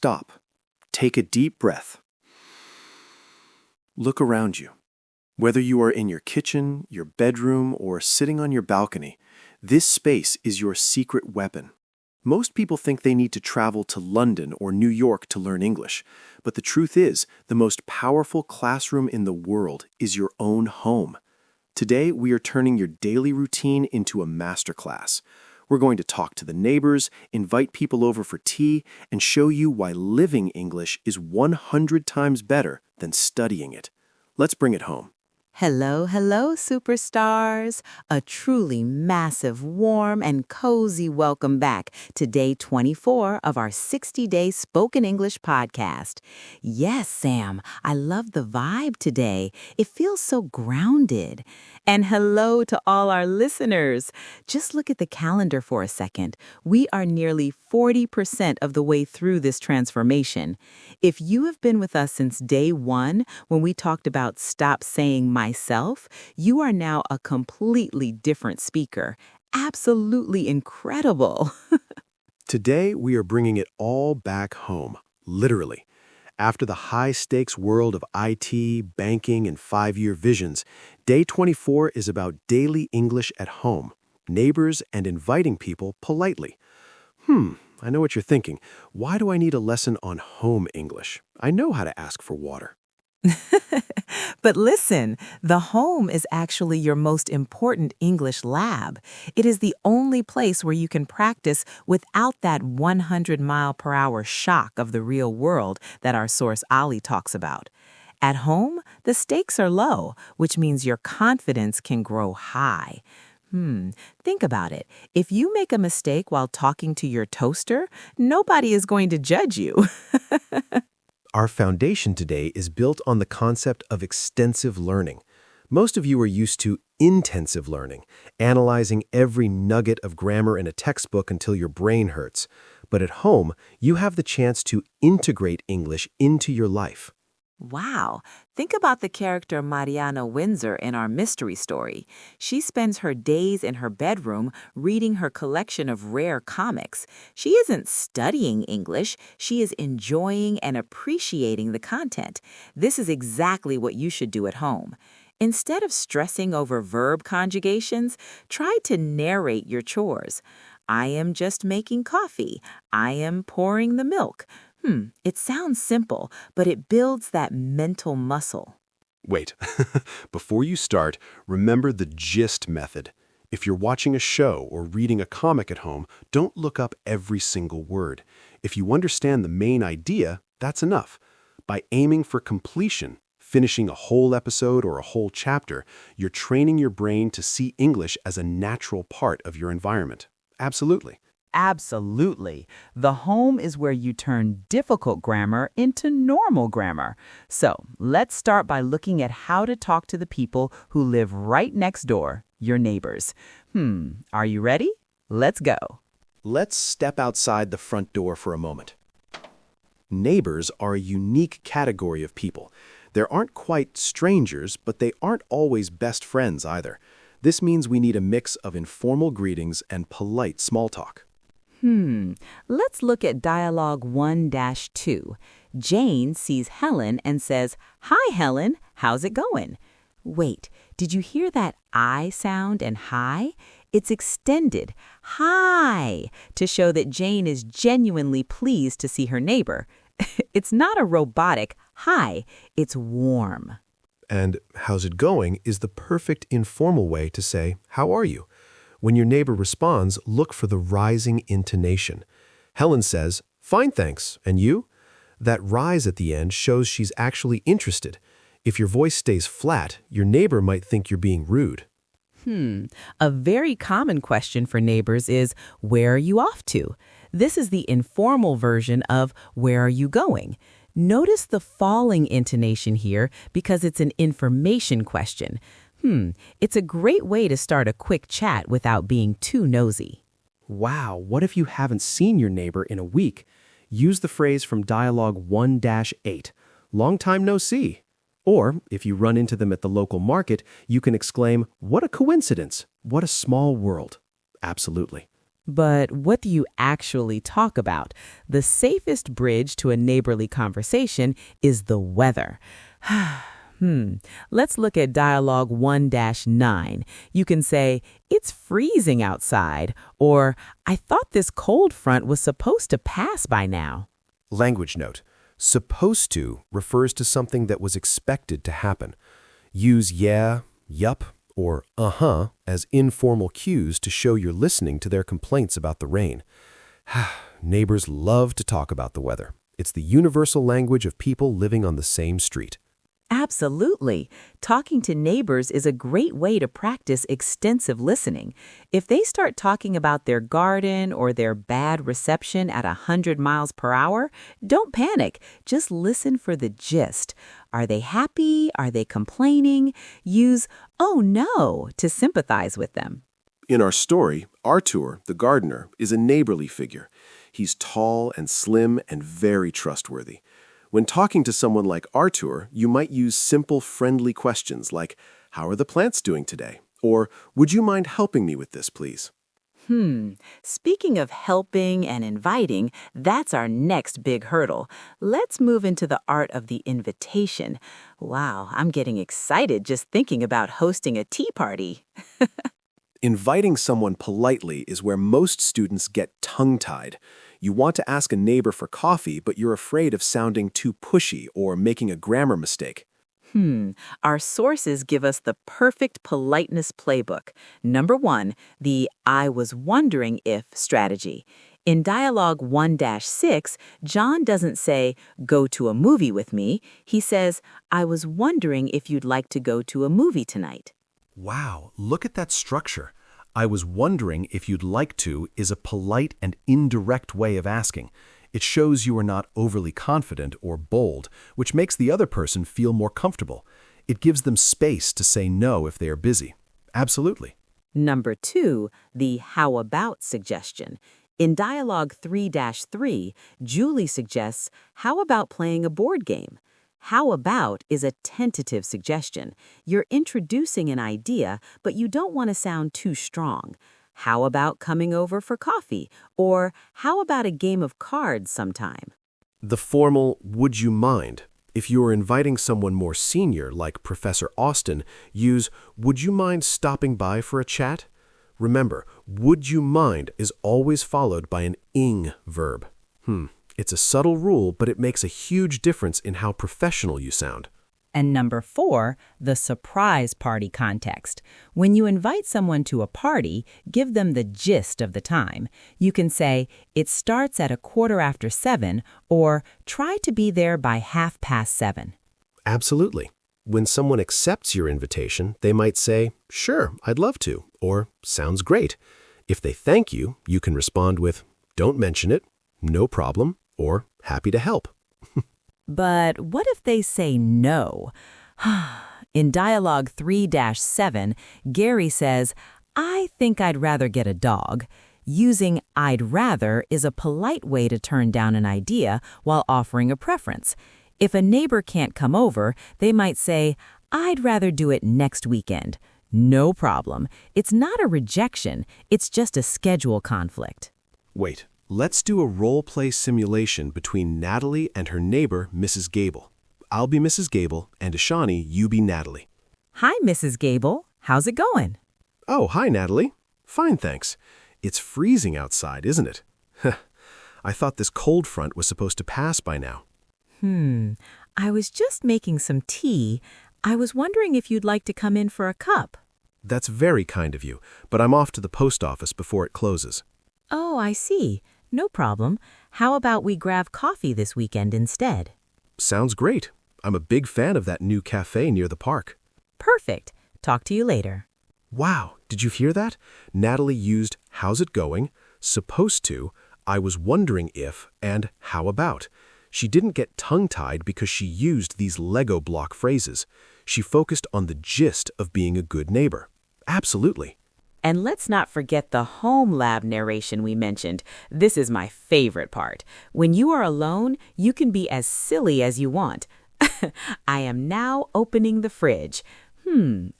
stop. Take a deep breath. Look around you. Whether you are in your kitchen, your bedroom, or sitting on your balcony, this space is your secret weapon. Most people think they need to travel to London or New York to learn English, but the truth is, the most powerful classroom in the world is your own home. Today, we are turning your daily routine into a masterclass. We're going to talk to the neighbors, invite people over for tea, and show you why living English is 100 times better than studying it. Let's bring it home. Hello, hello, superstars. A truly massive, warm, and cozy welcome back to day 24 of our 60-day Spoken English podcast. Yes, Sam, I love the vibe today. It feels so grounded. And hello to all our listeners. Just look at the calendar for a second. We are nearly 40% of the way through this transformation. If you have been with us since day one, when we talked about stop saying myself, you are now a completely different speaker. Absolutely incredible. Today, we are bringing it all back home, literally. After the high-stakes world of IT, banking, and 5-year visions, Day 24 is about daily English at home, neighbors, and inviting people politely. I know what you're thinking. Why do I need a lesson on home English? I know how to ask for water. But listen, the home is actually your most important English lab. It is the only place where you can practice without that 100-mile-per-hour shock of the real world that our source Ali talks about. At home, the stakes are low, which means your confidence can grow high. Think about it. If you make a mistake while talking to your toaster, nobody is going to judge you. Our foundation today is built on the concept of extensive learning. Most of you are used to intensive learning, analyzing every nugget of grammar in a textbook until your brain hurts. But at home, you have the chance to integrate English into your life. Wow. Think about the character Mariana Windsor in our mystery story. She spends her days in her bedroom reading her collection of rare comics. She isn't studying English. She is enjoying and appreciating the content. This is exactly what you should do at home. Instead of stressing over verb conjugations, try to narrate your chores. I am just making coffee. I am pouring the milk. It sounds simple, but it builds that mental muscle. Wait, before you start, remember the GIST method. If you're watching a show or reading a comic at home, don't look up every single word. If you understand the main idea, that's enough. By aiming for completion, finishing a whole episode or a whole chapter, you're training your brain to see English as a natural part of your environment. Absolutely. Absolutely. The home is where you turn difficult grammar into normal grammar. So let's start by looking at how to talk to the people who live right next door, your neighbors. Are you ready? Let's go. Let's step outside the front door for a moment. Neighbors are a unique category of people. There aren't quite strangers, but they aren't always best friends either. This means we need a mix of informal greetings and polite small talk. Let's look at dialogue 1-2. Jane sees Helen and says, "Hi, Helen, how's it going?" Wait, did you hear that I sound and hi? It's extended, hi, to show that Jane is genuinely pleased to see her neighbor. It's not a robotic hi, it's warm. And how's it going is the perfect informal way to say, how are you? When your neighbor responds, look for the rising intonation. Helen says, fine, thanks. And you? That rise at the end shows she's actually interested. If your voice stays flat, your neighbor might think you're being rude. A very common question for neighbors is, where are you off to? This is the informal version of, where are you going? Notice the falling intonation here because it's an information question. It's a great way to start a quick chat without being too nosy. Wow, what if you haven't seen your neighbor in a week? Use the phrase from dialogue 1-8, long time no see. Or, if you run into them at the local market, you can exclaim, what a coincidence, what a small world. Absolutely. But what do you actually talk about? The safest bridge to a neighborly conversation is the weather. Let's look at dialogue 1-9. You can say, "It's freezing outside," or "I thought this cold front was supposed to pass by now." Language note. Supposed to refers to something that was expected to happen. Use yeah, yup, or uh-huh as informal cues to show you're listening to their complaints about the rain. Neighbors love to talk about the weather. It's the universal language of people living on the same street. Absolutely. Talking to neighbors is a great way to practice extensive listening. If they start talking about their garden or their bad reception at 100 miles per hour, don't panic. Just listen for the gist. Are they happy? Are they complaining? Use "oh no" to sympathize with them. In our story, Artur, the gardener, is a neighborly figure. He's tall and slim and very trustworthy. When talking to someone like Artur, you might use simple, friendly questions like, "How are the plants doing today?" Or, "Would you mind helping me with this, please?" Speaking of helping and inviting, that's our next big hurdle. Let's move into the art of the invitation. Wow, I'm getting excited just thinking about hosting a tea party. Inviting someone politely is where most students get tongue-tied. You want to ask a neighbor for coffee, but you're afraid of sounding too pushy or making a grammar mistake. Our sources give us the perfect politeness playbook. Number 1, the "I was wondering if" strategy. In dialogue 1-6, John doesn't say, "Go to a movie with me." He says, "I was wondering if you'd like to go to a movie tonight." Wow, look at that structure. "I was wondering if you'd like to" is a polite and indirect way of asking. It shows you are not overly confident or bold, which makes the other person feel more comfortable. It gives them space to say no if they are busy. Absolutely. Number 2, the "how about" suggestion. In dialogue 3-3, Julie suggests, "How about playing a board game?" How about is a tentative suggestion. You're introducing an idea, but you don't want to sound too strong. How about coming over for coffee? Or how about a game of cards sometime? The formal "would you mind." If you are inviting someone more senior, like Professor Austin, use "would you mind stopping by for a chat?" Remember, "would you mind" is always followed by an ing verb. It's a subtle rule, but it makes a huge difference in how professional you sound. And number 4, the surprise party context. When you invite someone to a party, give them the gist of the time. You can say, "It starts at 7:15, or "Try to be there by 7:30." Absolutely. When someone accepts your invitation, they might say, "Sure, I'd love to," or "Sounds great." If they thank you, you can respond with, "Don't mention it," "No problem," or "Happy to help." But what if they say no? In dialogue 3-7, Gary says, "I think I'd rather get a dog." Using "I'd rather" is a polite way to turn down an idea while offering a preference. If a neighbor can't come over, they might say, "I'd rather do it next weekend." No problem. It's not a rejection. It's just a schedule conflict. Wait, let's do a role-play simulation between Natalie and her neighbor, Mrs. Gable. I'll be Mrs. Gable, and Ishani, you be Natalie. Hi, Mrs. Gable. How's it going? Oh, hi, Natalie. Fine, thanks. It's freezing outside, isn't it? I thought this cold front was supposed to pass by now. I was just making some tea. I was wondering if you'd like to come in for a cup. That's very kind of you, but I'm off to the post office before it closes. Oh, I see. No problem. How about we grab coffee this weekend instead? Sounds great. I'm a big fan of that new cafe near the park. Perfect. Talk to you later. Wow, did you hear that? Natalie used "how's it going," "supposed to," "I was wondering if," and "how about." She didn't get tongue-tied because she used these Lego block phrases. She focused on the gist of being a good neighbor. Absolutely. And let's not forget the home lab narration we mentioned. This is my favorite part. When you are alone, you can be as silly as you want. I am now opening the fridge.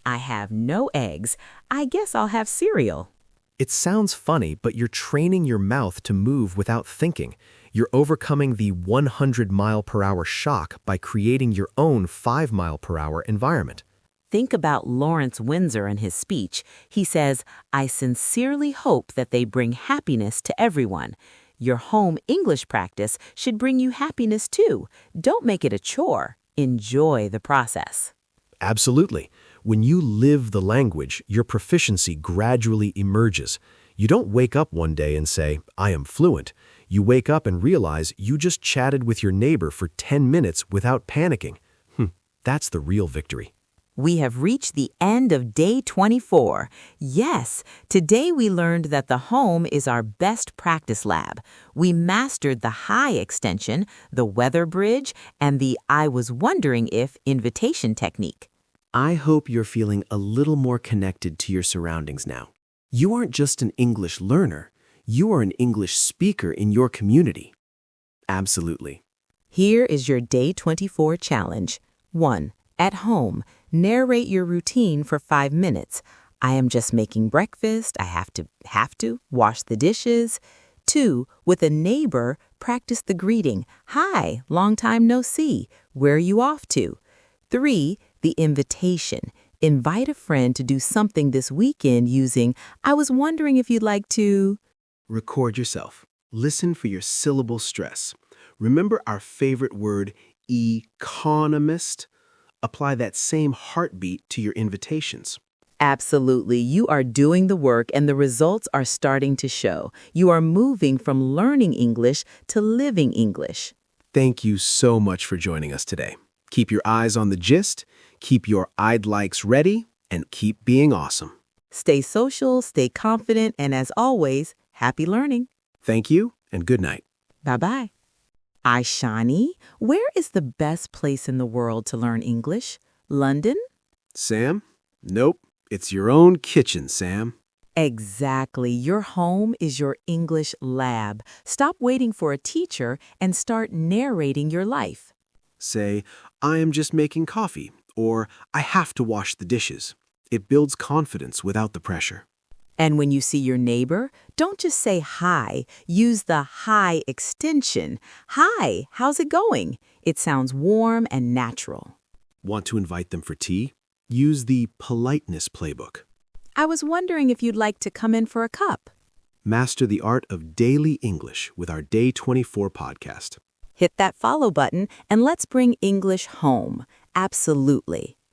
I have no eggs. I guess I'll have cereal. It sounds funny, but you're training your mouth to move without thinking. You're overcoming the 100-mile-per-hour shock by creating your own 5-mile-per-hour environment. Think about Lawrence Windsor and his speech. He says, "I sincerely hope that they bring happiness to everyone." Your home English practice should bring you happiness too. Don't make it a chore. Enjoy the process. Absolutely. When you live the language, your proficiency gradually emerges. You don't wake up one day and say, "I am fluent." You wake up and realize you just chatted with your neighbor for 10 minutes without panicking. That's the real victory. We have reached the end of day 24. Yes, today we learned that the home is our best practice lab. We mastered the high extension, the weather bridge, and the "I was wondering if" invitation technique. I hope you're feeling a little more connected to your surroundings now. You aren't just an English learner. You are an English speaker in your community. Absolutely. Here is your day 24 challenge. 1. At home, narrate your routine for 5 minutes. I am just making breakfast. I have to wash the dishes. 2. With a neighbor, practice the greeting. "Hi, long time no see. Where are you off to?" 3. The invitation. Invite a friend to do something this weekend using, "I was wondering if you'd like to." Record yourself. Listen for your syllable stress. Remember our favorite word, economist? Apply that same heartbeat to your invitations. Absolutely. You are doing the work and the results are starting to show. You are moving from learning English to living English. Thank you so much for joining us today. Keep your eyes on the gist, keep your I'd likes ready, and keep being awesome. Stay social, stay confident, and as always, happy learning. Thank you, and good night. Bye-bye. Ishani, where is the best place in the world to learn English? London? Sam? Nope. It's your own kitchen, Sam. Exactly. Your home is your English lab. Stop waiting for a teacher and start narrating your life. Say, "I am just making coffee," or "I have to wash the dishes." It builds confidence without the pressure. And when you see your neighbor, don't just say hi. Use the hi extension. "Hi, how's it going?" It sounds warm and natural. Want to invite them for tea? Use the Politeness Playbook. "I was wondering if you'd like to come in for a cup." Master the art of daily English with our Day 24 podcast. Hit that follow button and let's bring English home. Absolutely.